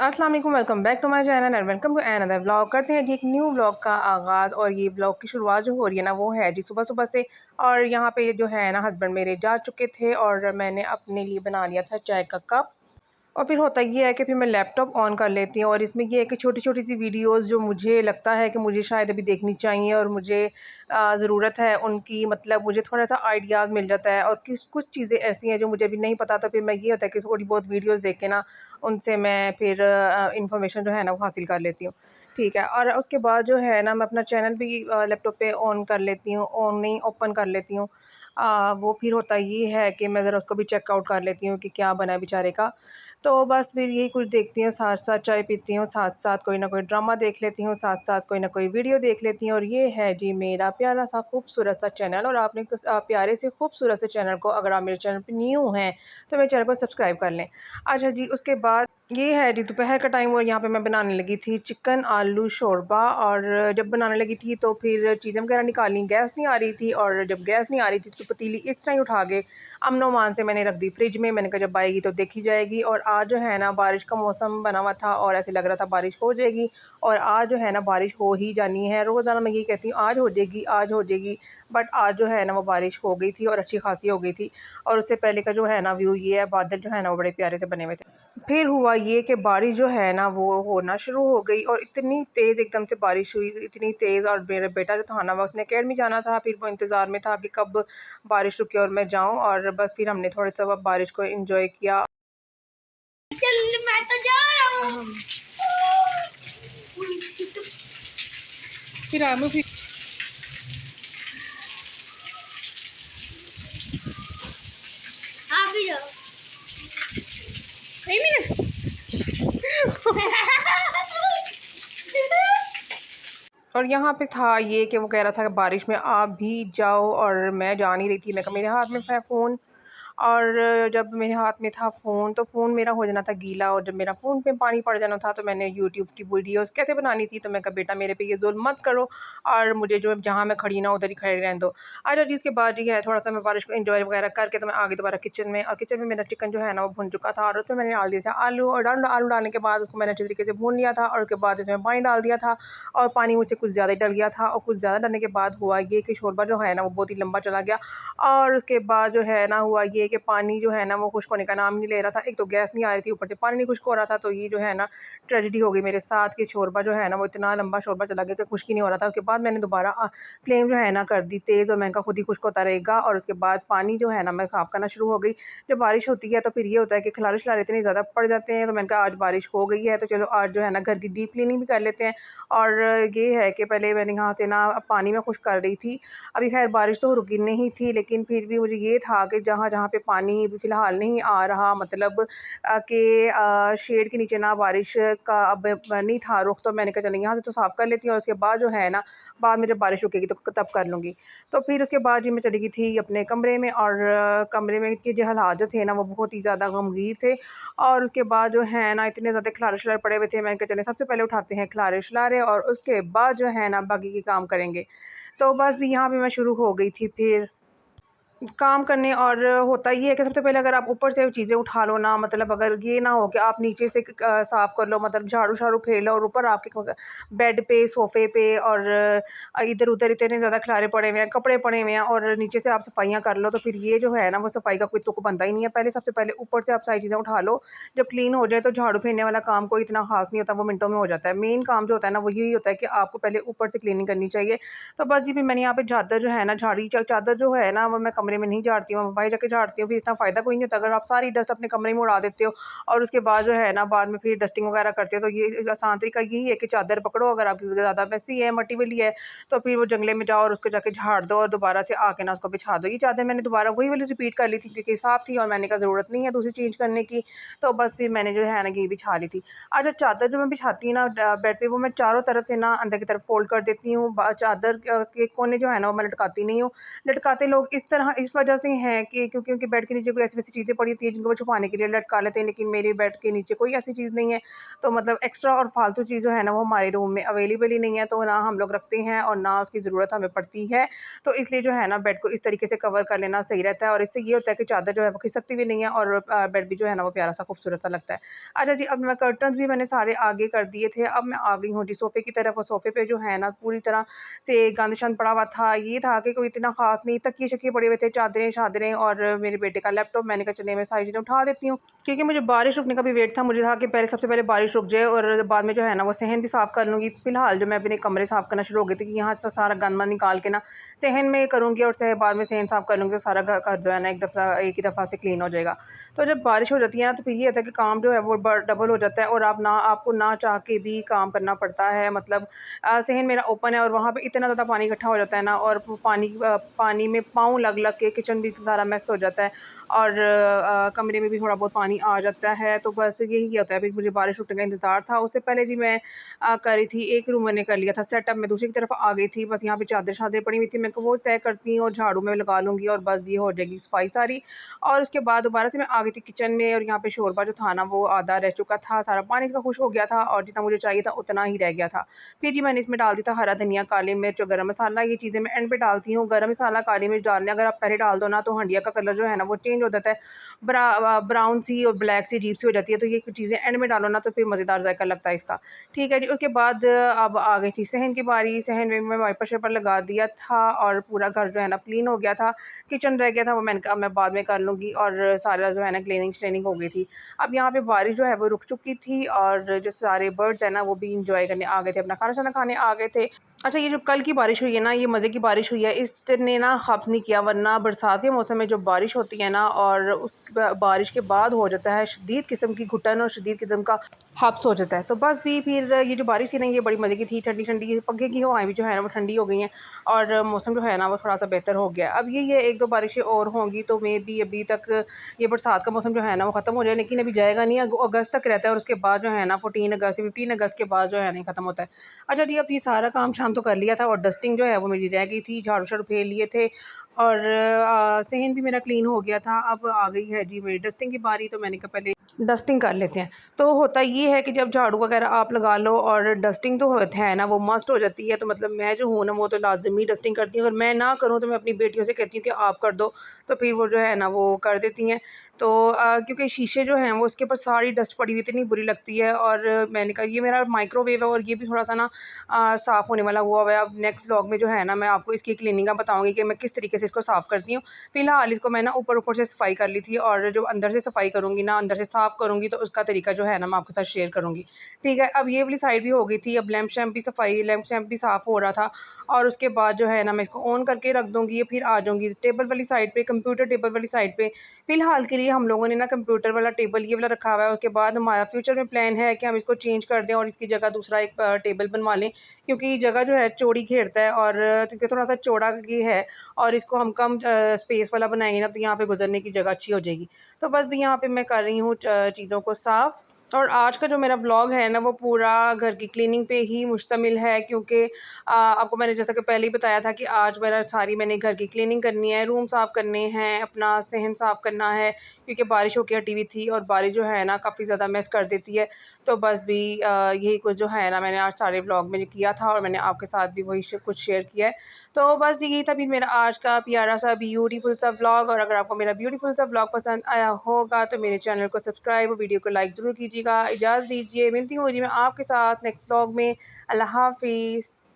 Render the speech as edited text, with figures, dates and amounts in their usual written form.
अस्सलाम वालेकुम, welcome back to my channel and welcome to another vlog. करते हैं जी एक न्यू व्लॉग का आगाज़। और ये व्लॉग की शुरुआत जो हो रही है ना, वो है जी सुबह-सुबह से। और यहाँ पे जो है ना, हस्बैंड मेरे जा चुके थे और मैंने अपने लिए बना लिया था चाय का कप। और फिर होता ये है कि फिर मैं लैपटॉप ऑन कर लेती हूँ और इसमें ये है कि छोटी-छोटी सी वीडियोज़ जो मुझे लगता है कि मुझे शायद अभी देखनी चाहिए और मुझे ज़रूरत है उनकी, मतलब मुझे थोड़ा-सा आइडियाज़ मिल जाता है। और कुछ चीज़ें ऐसी हैं जो मुझे अभी नहीं पता, तो फिर मैं ये होता है कि थोड़ी बहुत वीडियोज़ देख के ना, उनसे मैं फिर इन्फॉर्मेशन जो है ना वो हासिल कर लेती हूँ। ठीक है, और उसके बाद जो है ना, मैं अपना चैनल भी लैपटॉप पे ऑन कर लेती हूँ, ऑन नहीं ओपन कर लेती हूँ। वो फिर होता ये है कि मैं ज़रा उसको भी चेकआउट कर लेती हूँ कि क्या बना है बेचारे का। तो बस फिर यही कुछ देखती हूँ, साथ-साथ चाय पीती हूँ, साथ-साथ कोई ना कोई ड्रामा देख लेती हूँ, साथ-साथ कोई ना कोई वीडियो देख लेती हूँ। और ये है जी मेरा प्यारा-सा खूबसूरत-सा चैनल। और आपने प्यारे से खूबसूरत से चैनल को, अगर आप मेरे चैनल पे न्यू हैं, तो मेरे चैनल को सब्सक्राइब कर लें। अच्छा जी, उसके बाद ये है जी दोपहर का टाइम और यहाँ पे मैं बनाने लगी थी चिकन आलू शोरबा। और जब बनाने लगी थी तो फिर चीज़ें वगैरह निकाली, गैस नहीं आ रही थी। और जब गैस नहीं आ रही थी तो पतीली इस तरह ही उठा के अमनो-मान से मैंने रख दी फ्रिज में। मैंने कहा जब आएगी तो देखी जाएगी। और आज जो है ना, बारिश का मौसम बना हुआ था और ऐसे लग रहा था बारिश हो जाएगी। और आज जो है ना, बारिश हो ही जानी है। रोज़ाना मैं यही कहती हूँ आज हो जाएगी, आज हो जाएगी। बट आज जो है ना, वो बारिश हो गई थी और अच्छी खासी हो गई थी। और उससे पहले का जो है ना व्यू ये है, बादल जो है ना वो बड़े प्यारे से बने हुए थे। फिर हुआ ये कि बारिश जो है ना वो होना शुरू हो गई और इतनी तेज़ एकदम से बारिश हुई, इतनी तेज़। और मेरा बेटा जो था ना, वो उसने अकेडमी जाना था, फिर वो इंतज़ार में था कि कब बारिश रुके और मैं जाऊँ। और बस फिर हमने थोड़ा-सा बारिश को एन्जॉय किया। चल मैं तो जा रहा हूँ। फिर आप फिर आप भी जाओ। 1 मिनट। और यहाँ पे था ये कि वो कह रहा था कि बारिश में आप भी जाओ, और मैं जा नहीं रही थी। मैं कहा मेरे हाथ में था फ़ोन। और जब मेरे हाथ में था फ़ोन तो फ़ोन मेरा हो जाना था गीला। और जब मेरा फ़ोन पे पानी पड़ जाना था तो मैंने यूट्यूब की वीडियोज़ कैसे बनानी थी, तो मैं कहा बेटा मेरे पे ये ज़ुल्म मत करो और मुझे जो जहाँ मैं खड़ी ना उधर ही खड़े रहने दो। अच्छा जी, इसके बाद ये है थोड़ा-सा मैं बारिश को एन्जॉय वगैरह करके तो मैं आ गई दोबारा किचन में। और किचन में मेरा चिकन जो है ना वो भुन चुका था और उसमें मैंने डाल दिया था आलू। और आलू डालने के बाद उसको मैंने अच्छे तरीके से भून लिया था और उसके बाद इसमें पानी डाल दिया था। और पानी मुझसे कुछ ज़्यादा ही डल गया था। और कुछ ज़्यादा डलने के बाद हुआ ये कि शोरबा जो है ना वो बहुत ही लंबा चला गया। और उसके बाद जो है ना हुआ ये कि पानी जो है ना वो खुश्क होने का नाम नहीं ले रहा था। एक तो गैस नहीं आ रही थी, ऊपर से पानी नहीं खुश्क हो रहा था। तो ये जो है ना ट्रेजेडी हो गई मेरे साथ कि शोरबा जो है ना वो इतना लंबा शोरबा चला गया कि खुश्क ही नहीं हो रहा था। उसके बाद मैंने दोबारा फ्लेम जो है ना कर दी तेज़ और मैंने कहा खुद ही खुश्क होता रहेगा। और उसके बाद पानी जो है ना मैं साफ़ करना शुरू हो गई। जब बारिश होती है तो फिर ये होता है कि खलारे-शलारे इतने ज़्यादा पड़ जाते हैं। तो मैंने कहा आज बारिश हो गई है तो चलो आज जो है ना घर की डीप क्लीनिंग भी कर लेते हैं। और ये है कि पहले मैंने यहाँ से ना पानी में खुश्क कर रही थी। अभी ख़ैर बारिश तो रुकी नहीं थी, लेकिन फिर भी मुझे ये था कि जहाँ-जहाँ पे पानी अभी फ़िलहाल नहीं आ रहा, मतलब कि शेड के नीचे ना बारिश का अब नहीं था रुख, तो मैंने कहा चलो यहाँ से तो साफ़ कर लेती हूँ और उसके बाद जो है ना, बाद में जब बारिश रुकेगी तो तब कर लूँगी। तो फिर उसके बाद जी मैं चली गई थी अपने कमरे में। और कमरे में के जो हालात जो थे ना वो बहुत ही ज़्यादा गमगीन थे। और उसके बाद जो है ना इतने ज़्यादा खलारे-शलारे पड़े हुए थे, मैंने कहा चलें सबसे पहले उठाते हैं खलारे-शलारे और उसके बाद जो है ना बाकी के काम करेंगे। तो बस भी यहाँ पे मैं शुरू हो गई थी फिर काम करने। और होता ये है कि सबसे पहले अगर आप ऊपर से चीज़ें उठा लो ना, मतलब अगर ये ना हो कि आप नीचे से साफ़ कर लो, मतलब झाड़ू-शाड़ू फेर लो और ऊपर आपके बेड पे, सोफ़े पे और इधर-उधर इतने ज़्यादा खिलारे पड़े हुए हैं, कपड़े पड़े हुए हैं और नीचे से आप सफाइयाँ कर लो, तो फिर ये जो है ना वो सफाई का कोई तुक बनता ही नहीं है। पहले सबसे पहले ऊपर से आप सारी चीज़ें उठा लो, जब क्लीन हो जाए तो झाड़ू फेरने वाला काम कोई इतना ख़ास नहीं होता, वो मिनटों में हो जाता है। मेन काम जो होता है ना वो यही होता है कि आपको पहले ऊपर से क्लीनिंग करनी चाहिए। तो बस जी फिर मैंने यहाँ पे चादर जो है ना झाड़ी, चादर जो है ना वो मैं कमरे में नहीं झाड़ती हूँ, बाहर जाके झाड़ती हूँ। फिर इतना फ़ायदा कोई नहीं होता अगर आप सारी डस्ट अपने कमरे में उड़ा देते हो और उसके बाद जो है ना बाद में फिर डस्टिंग वगैरह करते हो। तो ये आसान तरीका यही है कि चादर पकड़ो, अगर आपकी ज़्यादा मैसी है, मटी वाली है, तो फिर वो जंगले में जाओ और उसको जाके झाड़ दो और दोबारा से आके ना उसको बिछा दो। ये चादर मैंने दोबारा वही वाली रिपीट कर ली थी क्योंकि साफ़ थी और मैंने कहा ज़रूरत नहीं है दूसरी चेंज करने की। तो बस फिर मैंने जो है ना ये बिछा ली थी। अच्छा, चादर जो मैं बिछाती हूँ ना बेड पे, वो मैं चारों तरफ से ना अंदर की तरफ फ़ोल्ड कर देती हूँ। चादर के कोने जो है ना वो मैं लटकाती नहीं हूँ। लटकाते लोग इस तरह इस वजह से हैं कि क्योंकि उनके बेड के नीचे कोई ऐसी-वैसी चीज़ें पड़ी होती हैं जिनको वो छुपाने के लिए लटका लेते हैं, लेकिन मेरे बेड के नीचे कोई ऐसी चीज़ नहीं है। तो मतलब एक्स्ट्रा और फालतू चीज़ जो है ना वो हमारे रूम में अवेलेबल ही नहीं है, तो ना हम लोग रखते हैं और ना उसकी ज़रूरत हमें पड़ती है। तो इसलिए जो है ना बेड को इस तरीके से कवर कर लेना सही रहता है और इससे ये होता है कि चादर जो है वो खिसकती भी नहीं है और बेड भी जो है ना वो प्यारा-सा खूबसूरत-सा लगता है। अच्छा जी, अब मैं कर्टन्स भी मैंने सारे आगे कर दिए थे। अब मैं आ गई हूँ जी सोफ़े की तरफ और सोफ़े पे जो है ना पूरी तरह से गंद-शंद पड़ा हुआ था। ये था कि कोई इतना ख़ास नहीं, तकिए-शकिए पड़े हुए थे, चादरें-शादरें और मेरे बेटे का लैपटॉप। मैंने कहा चलिए मैं सारी चीज़ें उठा देती हूँ, क्योंकि मुझे बारिश रुकने का भी वेट था। मुझे था कि पहले सबसे पहले बारिश रुक जाए और बाद में जो है ना वो सहन भी साफ़ कर लूँगी। फ़िलहाल जो मैं अपने कमरे साफ़ करना शुरू हो गई थी कि यहाँ से सारा गंद-वंद निकाल के ना सहन में करूँगी और बाद में सहन साफ़ कर लूँगी, तो सारा घर जो है ना एक ही दफ़ा से क्लीन हो जाएगा। तो जब बारिश हो जाती है ना तो फिर ये होता है कि काम जो है वो डबल हो जाता है और आपको ना चाह के भी काम करना पड़ता है। मतलब सहन मेरा ओपन है और वहाँ पे इतना ज़्यादा पानी इकट्ठा हो जाता है ना और वो पानी में पाँव लग-लग के किचन भी सारा मेस हो जाता है और कमरे में भी थोड़ा बहुत पानी आ जाता है। तो बस यही होता है, फिर मुझे बारिश रुकने का इंतज़ार था। उससे पहले जी मैं कर रही थी, एक रूम मैंने कर लिया था सेटअप, मैं दूसरी की तरफ आ गई थी। बस यहाँ पे चादर-शादरें पड़ी हुई थी, मैं वो तय करती हूँ और झाड़ू में लगा लूँगी और बस ये हो जाएगी सफाई सारी। और उसके बाद दोबारा से मैं आ गई थी किचन में और यहाँ पे शोरबा जो था ना वो आधा रह चुका था, सारा पानी इसका खुश हो गया था और जितना मुझे चाहिए था उतना ही रह गया था। फिर जी मैंने इसमें डाल दिया था हरा धनिया, काली मिर्च और गरम मसाला, ये चीज़ें मैं एंड पे डालती हूँ। गरम मसाला, काली मिर्च डालने अगर आप पहले डाल दो ना तो हंडिया का कलर जो है ना वो चेंज हो जाता है, ब्राउन सी और ब्लैक सी अजीब-सी हो जाती है। तो ये चीज़ें एंड में डालो ना तो फिर मज़ेदार ज़ायका लगता है इसका। ठीक है जी, उसके बाद अब आ गई थी सहन की बारी। सहन में मैं वाइपर-शाइपर लगा दिया था और पूरा घर जो है ना क्लीन हो गया था। किचन रह गया था, वो मैंने कहा मैं बाद में कर लूँगी और सारा जो है ना क्लीनिंग-श्लीनिंग हो गई थी। अब यहाँ पे बारिश जो है वो रुक चुकी थी और जो सारे बर्ड्स हैं ना वो भी एन्जॉय करने आ गए थे, अपना खाना-शाना खाने आ गए थे। अच्छा, ये जो कल की बारिश हुई है ना, ये मज़े की बारिश हुई है, इसने ना खप नहीं किया, वरना बरसात के मौसम में जो बारिश होती है ना और उस बारिश के बाद हो जाता है शदीद किस्म की घुटन और शदीद किस्म का हब्स हो जाता है। तो बस भी फिर ये जो बारिश थी ना ये बड़ी मज़े की थी, ठंडी-ठंडी, पंखे की हवाएँ भी जो है ना वो ठंडी हो गई हैं और मौसम जो है ना वो थोड़ा-सा बेहतर हो गया है। अब ये 1-2 बारिशें और होंगी तो मेबी अभी तक ये बरसात का मौसम जो है ना वो ख़त्म हो जाए, लेकिन अभी जाएगा नहीं, अगस्त तक रहता है और उसके बाद जो है ना 14 अगस्त, 15 अगस्त के बाद जो है ना ये ख़त्म होता है। अच्छा जी, अब ये सारा काम शाम तो कर लिया था और डस्टिंग जो है वो मेरी रह गई थी, झाड़ू-शाड़ू फेर लिए थे और सहन भी मेरा क्लीन हो गया था। अब आ गई है जी मेरी डस्टिंग की बारी, तो मैंने कहा पहले डस्टिंग कर लेते हैं। तो होता ये है कि जब झाड़ू वगैरह आप लगा लो और डस्टिंग तो होता है ना वो मस्ट हो जाती है, तो मतलब मैं जो हूँ ना वो तो लाज़मी डस्टिंग करती हूँ। अगर मैं ना करूँ तो मैं अपनी बेटियों से कहती हूँ कि आप कर दो, तो फिर वो जो है ना वो कर देती हैं। तो क्योंकि शीशे जो हैं वो उसके ऊपर सारी डस्ट पड़ी हुई इतनी बुरी लगती है और मैंने कहा ये मेरा माइक्रोवेव है और ये भी थोड़ा-सा ना साफ़ होने वाला हुआ है। अब नेक्स्ट व्लॉग में जो है ना मैं आपको इसकी क्लीनिंग का बताऊँगी कि मैं किस तरीके से इसको साफ़ करती हूँ। फ़िलहाल इसको मैं ना ऊपर-ऊपर से सफाई कर ली थी और जो अंदर से सफाई करूँगी ना, अंदर से साफ़ करूँगी तो उसका तरीका जो है ना मैं आपके साथ शेयर करूँगी। ठीक है, अब ये वाली साइड भी हो गई थी, अब लैंप शैम्प भी साफ़ हो रहा था और उसके बाद जो है ना मैं इसको ऑन करके रख दूँगी, फिर आ जाऊँगी टेबल वाली साइड पे, कंप्यूटर टेबल वाली साइड पे। फ़िलहाल के लिए हम लोगों ने ना कंप्यूटर वाला टेबल ये वाला रखा हुआ है, उसके बाद हमारा फ्यूचर में प्लान है कि हम इसको चेंज कर दें और इसकी जगह दूसरा एक टेबल बनवा लें, क्योंकि जगह जो है चौड़ी घेरता है और क्योंकि थोड़ा-सा चौड़ा ये है और इसको हम कम स्पेस वाला बनाएँगे ना तो यहाँ पे गुज़रने की जगह अच्छी हो जाएगी। तो बस भी यहाँ पे मैं कर रही हूँ चीज़ों को साफ़। और आज का जो मेरा व्लॉग है ना वो पूरा घर की क्लीनिंग पे ही मुश्तमिल है, क्योंकि आपको मैंने जैसा कि पहले ही बताया था कि आज मैंने घर की क्लीनिंग करनी है, रूम साफ़ करने हैं, अपना सहन साफ़ करना है, क्योंकि बारिश होके हटी हुई थी और बारिश जो है ना काफ़ी ज़्यादा मेस कर देती है। तो बस भी यही कुछ जो है ना मैंने आज सारे व्लॉग में किया था और मैंने आपके साथ भी वही कुछ शेयर किया है। तो बस यही था फिर मेरा आज का प्यारा-सा ब्यूटीफुल सा व्लॉग, और अगर आपको मेरा ब्यूटीफुल सा व्लॉग पसंद आया होगा तो मेरे चैनल को सब्सक्राइब और वीडियो को लाइक ज़रूर कीजिएगा। इजाज़त दीजिए, मिलती हूँ जी मैं आपके साथ नेक्स्ट व्लॉग में। अल्लाह हाफ़िज़।